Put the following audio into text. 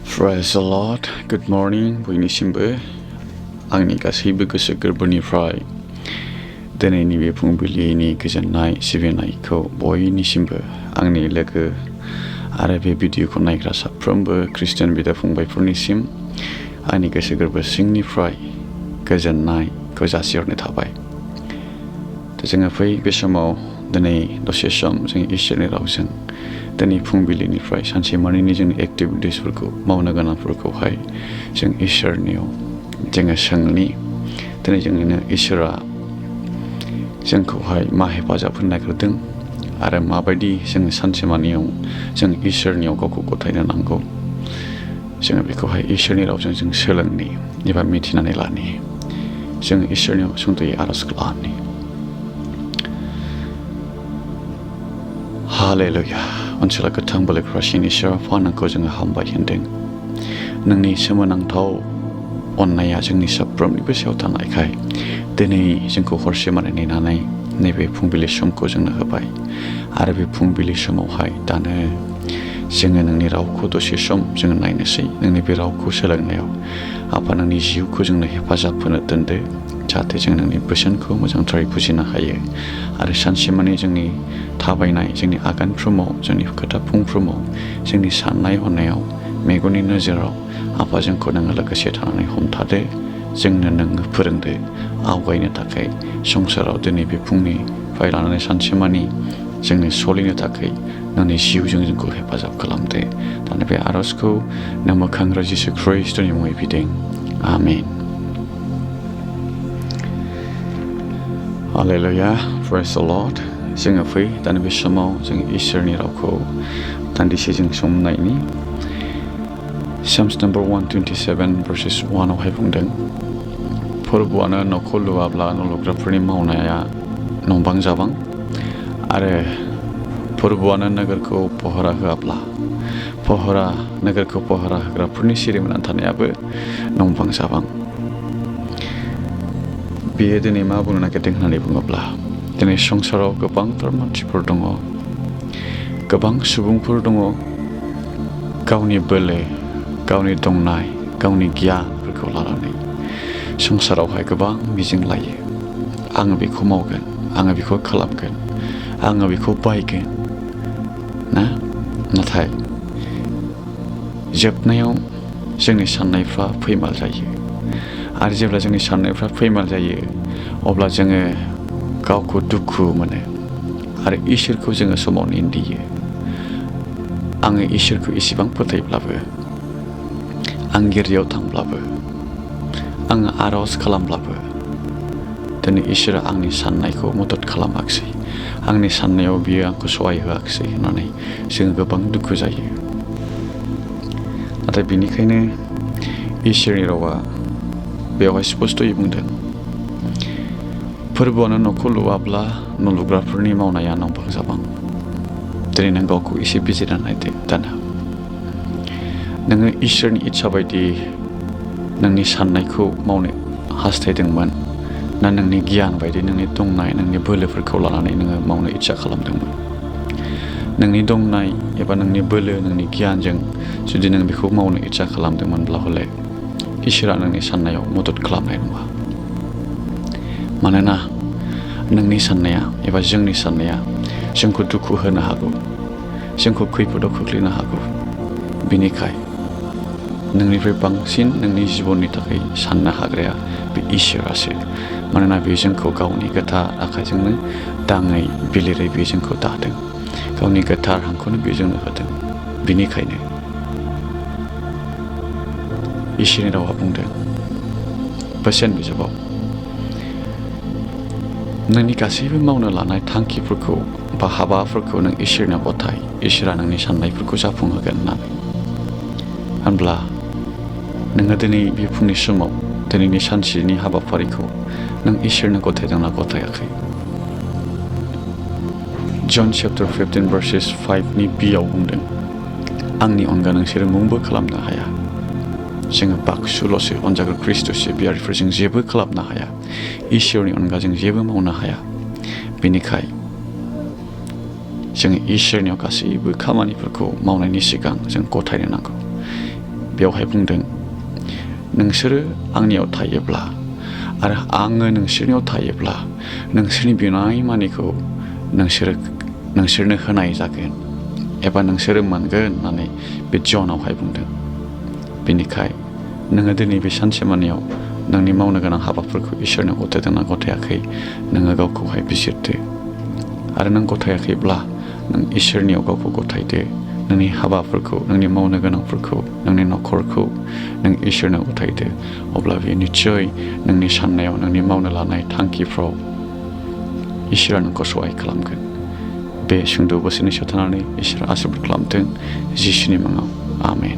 Praise the Lord. Good morning. बयनिसिमबो आंनि गासैबो गोसो गोरबोनिफ्राय दिनैनि बे फुंबिलिनि गोजोननाय सिबिनायखौ बयनिसिमबो आंनि लोगो आरो बे भिडिअखौ नायग्रा साफ्रोमबो खृष्टान बिदा फंबायफोरनिसिम आंनि गोसो गोरबो सिंनिफ्राय गोजोननायखौ जासिहरनाय थाबाय। जोङो फै बे समाव दिनै दसे सम जों इसोरनि रावजों दिनै फुंबिलिनिफ्राय सानसेमानिनि जोंनि एक्टिभिटिसफोरखौ मावनो गोनांफोरखौहाय जों इसोरनियाव जोङो सोंनि दिनै जोंनो इसोरा जोंखौहाय मा हेफाजाब होनो नागिरदों आरो माबायदि जोङो सानसेमानियाव जों इसोरनियाव गावखौ गथायनो नांगौ जोङो बेखौहाय इसोरनि रावजों जों सोलोंनि एबा मिथिनानै लानि। जों इसोरनियाव सुंद'यै आर'ज खालामनि। हालेलुया। ओनसोला गोथां बोलोफ्रा सिनिसोर फानखौ जोङो हामबाय होनदों। नोंनि सोमोनांथाव अननाया जोंनि साफ्रोमनिबो सायाव थानायखाय दिनै जोंखौ हरसे माने नेनानै नैबे फुंबिलि समखौ जोंनो होबाय आरो बे फुंबिलि समावहाय दानो जोङो नोंनि रावखौ दसे सम जोङो नायनोसै। नोंनि बे रावखौ सोलोंनायाव आफा नोंनि जिउखौ जोंनो हेफाजाब होनो दोनदो जाहाथे जों नोंनि बोसोनखौ मोजांथारै बुजिनो हायो आरो सानसेमानि जोंनि थाबायनाय जोंनि आगानफ्रोमाव जोंनि खोथाफुंफ्रोमाव जोंनि साननाय हनायाव मेगननि नोजोराव आफा जोंखौ नोङो लोगोसे थानानै हमथादो जोंनो नोङो फोरोंदो आवगायनो थाखाय संसाराव दिनै बे फुंनिफ्राय लानानै सानसेमानि जोंनो सोलिनो थाखाय नोंनि जिउजों जोंखौ हेफाजाब खालामदो। दानो बे आर'जखौ नों मोखां जिसु ख्रीष्टनि मुङै बिदों। आमेन। हालेलुया। Praise the Lord. जोङो फै दानि बे समाव जों इसोरनि रावखौ दान्दिसे जों सम नायनि। Psalms number 127 verses 1 आवहाय बुंदों फोरबोआनो न'खौ लुवाब्ला न' लुग्राफोरनि मावनाया नंबां जाबां आरो फोरबोआनो नोगोरखौ पहरा होआब्ला नोगोरखौ पहरा होग्राफोरनि सिरिमोना थानायाबो नंबां जाबां। बेयो दिनै मा बुंनो नागिरदों होननानै बुङोब्ला दिनै संसाराव गोबांथार मानसिफोर दङ, गोबां सुबुंफोर दङ गावनि बोलो, गावनि दंनाय, गावनि गियानफोरखौ लानानै संसारावहाय गोबां मिजिं लायो। आङो बेखौ मावगोन, आङो बेखौ खालामगोन, आङो बेखौ बायगोन ना? नाथाय जोबनायाव जोंनि साननायफ्रा फैमाल जायो आरो जेब्ला जोंनि साननायफ्रा फैमाल जायो अब्ला जोङो गावखौ दुखु मोनो आरो इसोरखौ जोङो समाव निन्दियो। आङो इसोरखौ इसेबां फोथायब्लाबो आं गिर्जायाव थांब्लाबो आङो आर'ज खालामब्लाबो दिनै इसोरा आंनि साननायखौ मदद खालामाखिसै, आंनि साननायाव बियो आंखौ सहाय होआखिसै होननानै जोङो गोबां दुखु जायो। नाथाय बेनिखायनो इसोरनि रावा बेवहाय स्पस्तयै बुंदों फोरबोआनो न'खौ लुवाब्ला न' लुग्राफोरनि मावनाया नंबां जाबां। दिनै नों गावखौ एसे बिजिरना नायदो दाना नोङो इसोरनि इस्सा बायदि नोंनि साननायखौ मावनो हास्थायदोंमोन ना नोंनि गियान बायदि नोंनि दंनाय नोंनि बोलोफोरखौ लानानै नोङो मावनो इच्सा खालामदोंमोन? नोंनि दंनाय एबा नोंनि बोलो नोंनि गियानजों जुदि नों बेखौ मावनो इच्सा खालामदोंमोनब्ला हले इसोरा नोंनि साननायाव मदद खालामनाय नङा। मानोना नोंनि साननाया एबा जोंनि साननाया जोंखौ दुखु होनो हागौ, जोंखौ खैफोदाव खोख्लैनो हागौ। बिनिखाय नोंनिफ्राय बांसिन नोंनि जिबननि थाखाय साननो हाग्राया बे इसोरासो। मानोना बे जोंखौ गावनि गोथार आखाइजोंनो दाङै बिलिरै बे जोंखौ दादों, गावनि गोथार हांखौनो बे जोंनो होदों। बिनिखायनो इसोरनि रावा बुंदों बोसोन बिजाबाव नोंनि गासैबो मावनो लानाय थांखिफोरखौ बा हाबाफोरखौ नों इसोरनियाव गथाय, इसोरा नोंनि साननायफोरखौ जाफुंहोगोन होननानै। होनब्ला नोङो दिनै बे फुंनि समाव दिनैनि सानसेनि हाबाफारिखौ नों इसोरनो गथायदोंना गथायाखै? John chapter 15 verses 5 बियाव बुंदों आंनि अनगा नोंसोरो मुंबो खालामनो हाया। जोङो बाक्सुल'सो अनजाग्रा ख्रीष्टसो, बियारिफोरजों जेबो खालामनो हाया। इसोरनि अनगा जों जेबो मावनो हाया। बेनिखाय जोङो इसोरनियाव गासैबो खामानिफोरखौ मावनायनि सिगां जों गथायनो नांगौ। बेवहाय बुंदों नोंसोरो आंनियाव थायोब्ला आरो आङो नोंसोरनियाव थायोब्ला नोंसोरनि बिनाय मानिखौ नोंसोरनो होनाय जागोन एबा नोंसोरो मोनगोन होननानै बे जनावहाय बुंदों। बेनिखाय नोङो दिनै बे सानसेमानियाव नोंनि मावनो गोनां हाबाफोरखौ इसोरनो गथायदोंना गथायाखै नोङो गावखौहाय बिजिरदो आरो नों गथायाखैब्ला नों इसोरनियाव गावखौ गथायदो। नोंनि हाबाफोरखौ नोंनि मावनो गोनांफोरखौ नोंनि न'खरखौ नों इसोरनो गथायदो। अब्ला बेयो निस्सय नोंनि साननायाव नोंनि मावनो लानाय थांखिफ्राव इसोरा नोंखौ सहाय खालामगोन। बे सुंद' बोसोननि सायाव थानानै इसोरा आशीर्बाद खालामथों जिसुनि मुङाव आमेन।